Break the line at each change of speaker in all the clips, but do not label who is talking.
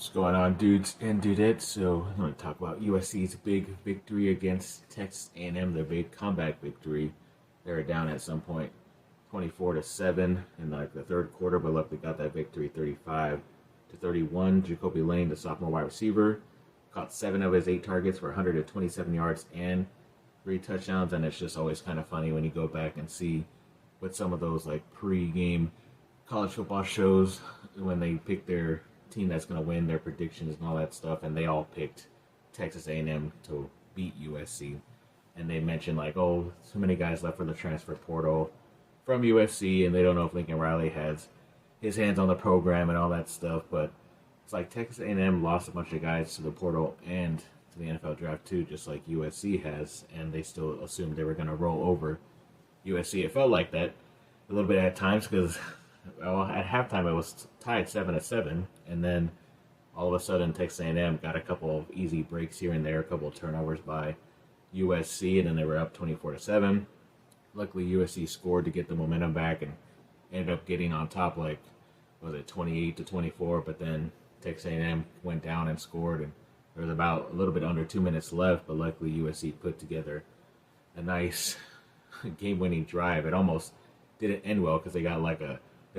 What's going on, dudes and dudettes? So I'm going to talk about USC's big victory against Texas A&M, their big comeback victory. They were down at some point 24-7 in like the third quarter, but luckily got that victory 35-31. Jacoby Lane, the sophomore wide receiver, caught 7 of his 8 targets for 127 yards and 3 touchdowns. And it's just always kind of funny when you go back and see what some of those like pre-game college football shows when they pick their team that's going to win, their predictions and all that stuff, and they all picked Texas A&M to beat USC. And they mentioned like, oh, so many guys left for the transfer portal from USC, and they don't know if Lincoln Riley has his hands on the program and all that stuff. But it's like Texas A&M lost a bunch of guys to the portal and to the NFL draft too, just like USC has, and they still assumed they were going to roll over USC. It felt like that a little bit at times because at halftime it was tied 7-7, and then all of a sudden Texas A&M got a couple of easy breaks here and there, a couple of turnovers by USC, and then they were up 24-7. Luckily USC scored to get the momentum back and ended up getting on top, like, was it 28-24, but then Texas A&M went down and scored, and there was about a little bit under 2 minutes left, but luckily USC put together a nice game-winning drive. It almost didn't end well because they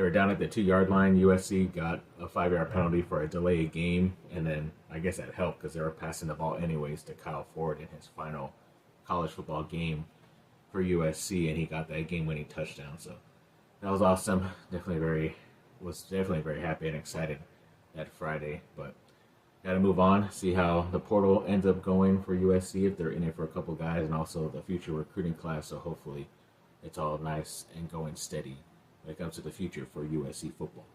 were down at the 2-yard line. USC got a 5-yard penalty for a delay of game, and then I guess that helped because they were passing the ball anyways to Kyle Ford in his final college football game for USC, and he got that game-winning touchdown. So that was awesome. Was definitely very happy and excited that Friday. But got to move on, see how the portal ends up going for USC, if they're in it for a couple guys, and also the future recruiting class. So hopefully it's all nice and going steady when it comes to the future for USC football.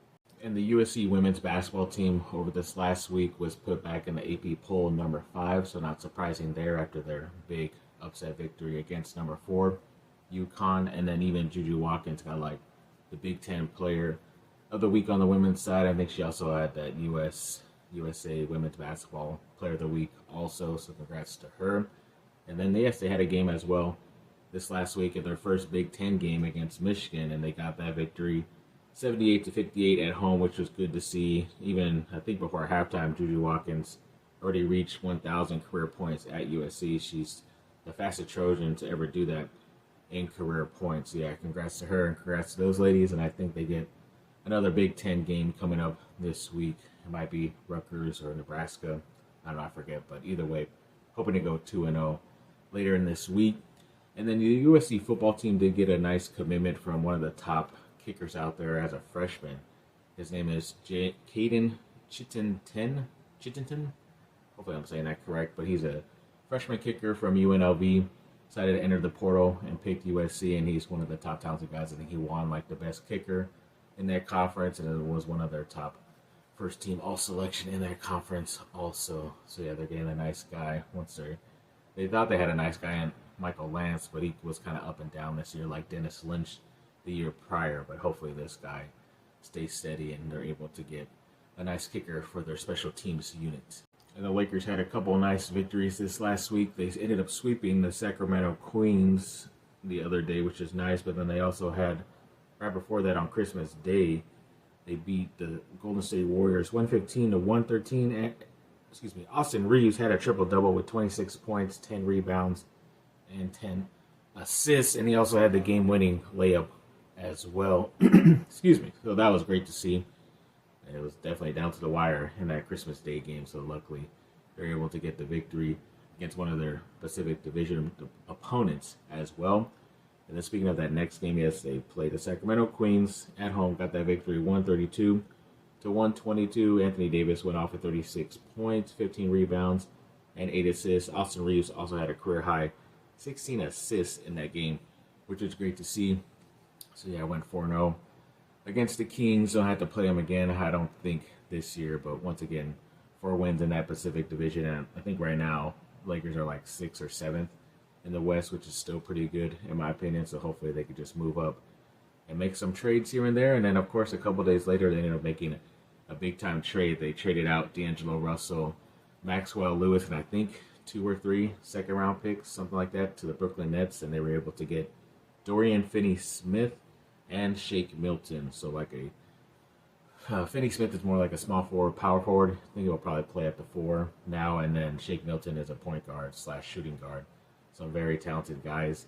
And the USC women's basketball team over this last week was put back in the AP poll number 5, so not surprising there after their big upset victory against number 4, UConn. And then even Juju Watkins got like the Big Ten player of the week on the women's side. I think she also had that USA women's basketball player of the week also, so congrats to her. And then they had a game as well this last week in their first Big Ten game against Michigan, and they got that victory 78-58 at home, which was good to see. Even, I think before halftime, Juju Watkins already reached 1,000 career points at USC. She's the fastest Trojan to ever do that in career points. So yeah, congrats to her and congrats to those ladies, and I think they get another Big Ten game coming up this week. It might be Rutgers or Nebraska. I forget, but either way, hoping to go 2-0 later in this week. And then the USC football team did get a nice commitment from one of the top kickers out there as a freshman. His name is Caden Chittenton. Hopefully I'm saying that correct, but he's a freshman kicker from UNLV. Decided to enter the portal and picked USC, and he's one of the top talented guys. I think he won like the best kicker in their conference, and it was one of their top first team all selection in their conference also. So yeah, they're getting a nice guy. They thought they had a nice guy in Michael Lance, but he was kind of up and down this year, like Dennis Lynch the year prior. But hopefully this guy stays steady and they're able to get a nice kicker for their special teams unit. And the Lakers had a couple nice victories this last week. They ended up sweeping the Sacramento Queens the other day, which is nice. But then they also had, right before that on Christmas Day, they beat the Golden State Warriors 115-113. Austin Reeves had a triple-double with 26 points, 10 rebounds, and 10 assists, and he also had the game-winning layup as well. So that was great to see. And it was definitely down to the wire in that Christmas Day game, so luckily they're able to get the victory against one of their Pacific Division opponents as well. And then speaking of that next game, yes, they played the Sacramento Queens at home, got that victory 132-122. Anthony Davis went off with 36 points, 15 rebounds, and 8 assists. Austin Reeves also had a career-high 16 assists in that game, which was great to see. So yeah, I went 4-0 against the Kings. Don't have to play them again, I don't think, this year. But once again, 4 wins in that Pacific Division. And I think right now, Lakers are like 6th or 7th in the West, which is still pretty good in my opinion. So hopefully they could just move up and make some trades here and there. And then, of course, a couple days later, they ended up making a big-time trade. They traded out D'Angelo Russell, Maxwell Lewis, and I think 2 or 3 second-round picks, something like that, to the Brooklyn Nets, and they were able to get Dorian Finney-Smith and Shake Milton. So like a Finney-Smith is more like a small forward, power forward. I think he'll probably play at the 4 now, and then Shake Milton is a point guard / shooting guard. Some very talented guys.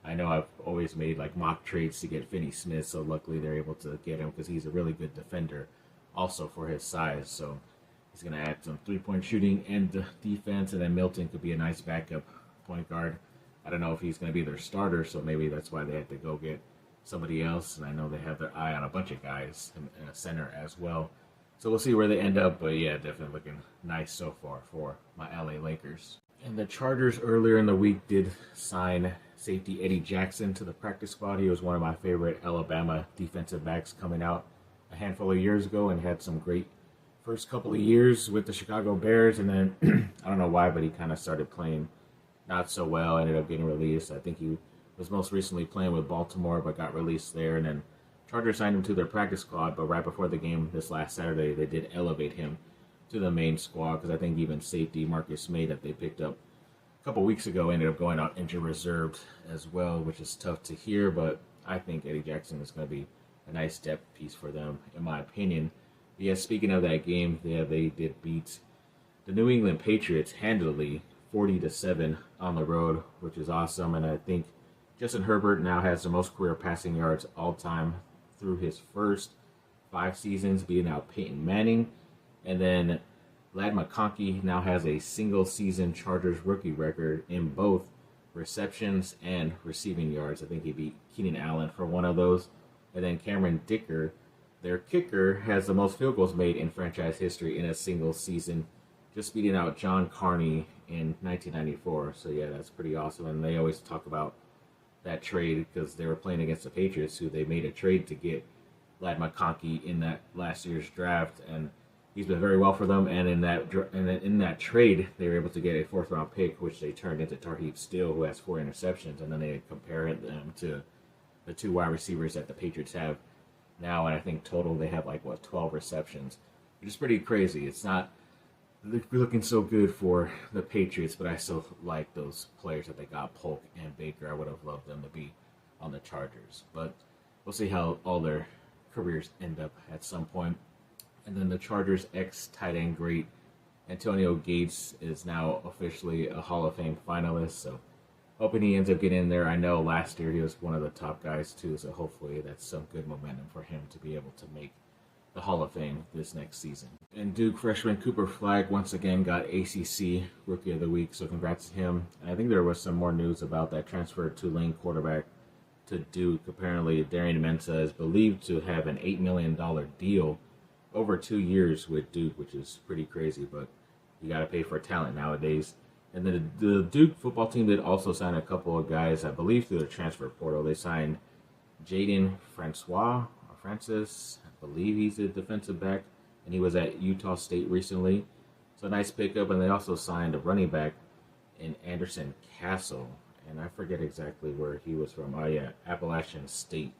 I know I've always made like mock trades to get Finney-Smith, so luckily they're able to get him because he's a really good defender, also for his size. So he's going to add some 3-point shooting and defense, and then Milton could be a nice backup point guard. I don't know if he's going to be their starter, so maybe that's why they had to go get somebody else. And I know they have their eye on a bunch of guys in a center as well. So we'll see where they end up. But yeah, definitely looking nice so far for my LA Lakers. And the Chargers earlier in the week did sign safety Eddie Jackson to the practice squad. He was one of my favorite Alabama defensive backs coming out a handful of years ago and had some great first couple of years with the Chicago Bears. And then I don't know why, but he kind of started playing not so well, ended up getting released. I think he was most recently playing with Baltimore, but got released there. And then Chargers signed him to their practice squad, but right before the game this last Saturday, they did elevate him to the main squad because I think even safety Marcus May that they picked up a couple weeks ago ended up going out injured reserved as well, which is tough to hear, but I think Eddie Jackson is going to be a nice depth piece for them, in my opinion. But yeah, speaking of that game, they did beat the New England Patriots handily, 40-7 on the road, which is awesome. And I think Justin Herbert now has the most career passing yards all time through his first 5 seasons, beating out Peyton Manning. And then Ladd McConkey now has a single season Chargers rookie record in both receptions and receiving yards. I think he beat Keenan Allen for one of those. And then Cameron Dicker, their kicker, has the most field goals made in franchise history in a single season, just beating out John Carney in 1994. So yeah, that's pretty awesome. And they always talk about that trade because they were playing against the Patriots, who they made a trade to get Ladd McConkey in that last year's draft, and he's been very well for them. And in that trade, they were able to get a 4th-round pick, which they turned into Tarheeb Steele, who has 4 interceptions, and then they compared them to the 2 wide receivers that the Patriots have now, and I think total they have 12 receptions, which is pretty crazy. It's not looking so good for the Patriots, but I still like those players that they got, Polk and Baker. I would have loved them to be on the Chargers, but we'll see how all their careers end up at some point. And then the Chargers' ex-tight end great Antonio Gates is now officially a Hall of Fame finalist, so hoping he ends up getting in there. I know last year he was one of the top guys too, so hopefully that's some good momentum for him to be able to make the Hall of Fame this next season. And Duke freshman Cooper Flagg once again got ACC Rookie of the Week, so congrats to him. And I think there was some more news about that transfer Tulane quarterback to Duke. Apparently, Darian Mensah is believed to have an $8 million deal over 2 years with Duke, which is pretty crazy, but you got to pay for talent nowadays. And then the Duke football team did also sign a couple of guys, I believe, through the transfer portal. They signed Jaden Francis, I believe he's a defensive back, and he was at Utah State recently. So nice pickup. And they also signed a running back in Anderson Castle, and I forget exactly where he was from. Oh yeah, Appalachian State.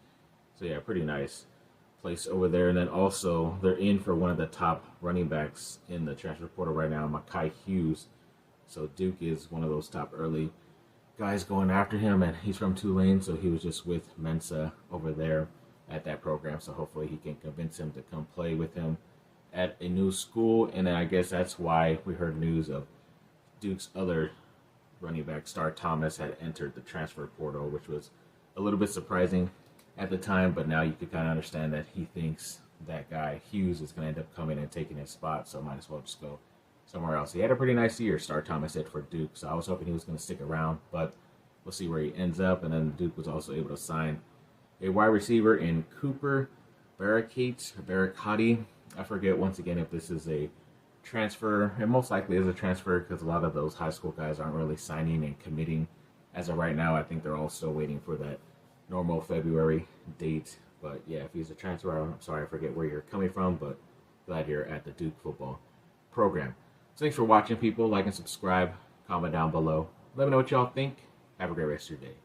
So yeah, pretty nice place over there. And then also they're in for one of the top running backs in the transfer portal right now, Mekhi Hughes. So Duke is one of those top early guys going after him, and he's from Tulane, so he was just with Mensah over there at that program. So hopefully he can convince him to come play with him at a new school. And then I guess that's why we heard news of Duke's other running back, Star Thomas, had entered the transfer portal, which was a little bit surprising at the time, but now you can kind of understand that he thinks that guy Hughes is going to end up coming and taking his spot, so might as well just go somewhere else. He had a pretty nice year, Star Thomas did, for Duke, so I was hoping he was going to stick around, but we'll see where he ends up. And then Duke was also able to sign a wide receiver in Cooper Baracati. I forget once again if this is a transfer. It most likely is a transfer because a lot of those high school guys aren't really signing and committing as of right now. I think they're all still waiting for that normal February date. But yeah, if he's a transfer, I'm sorry, I forget where you're coming from, but glad you're at the Duke football program. So thanks for watching, people. Like and subscribe. Comment down below. Let me know what y'all think. Have a great rest of your day.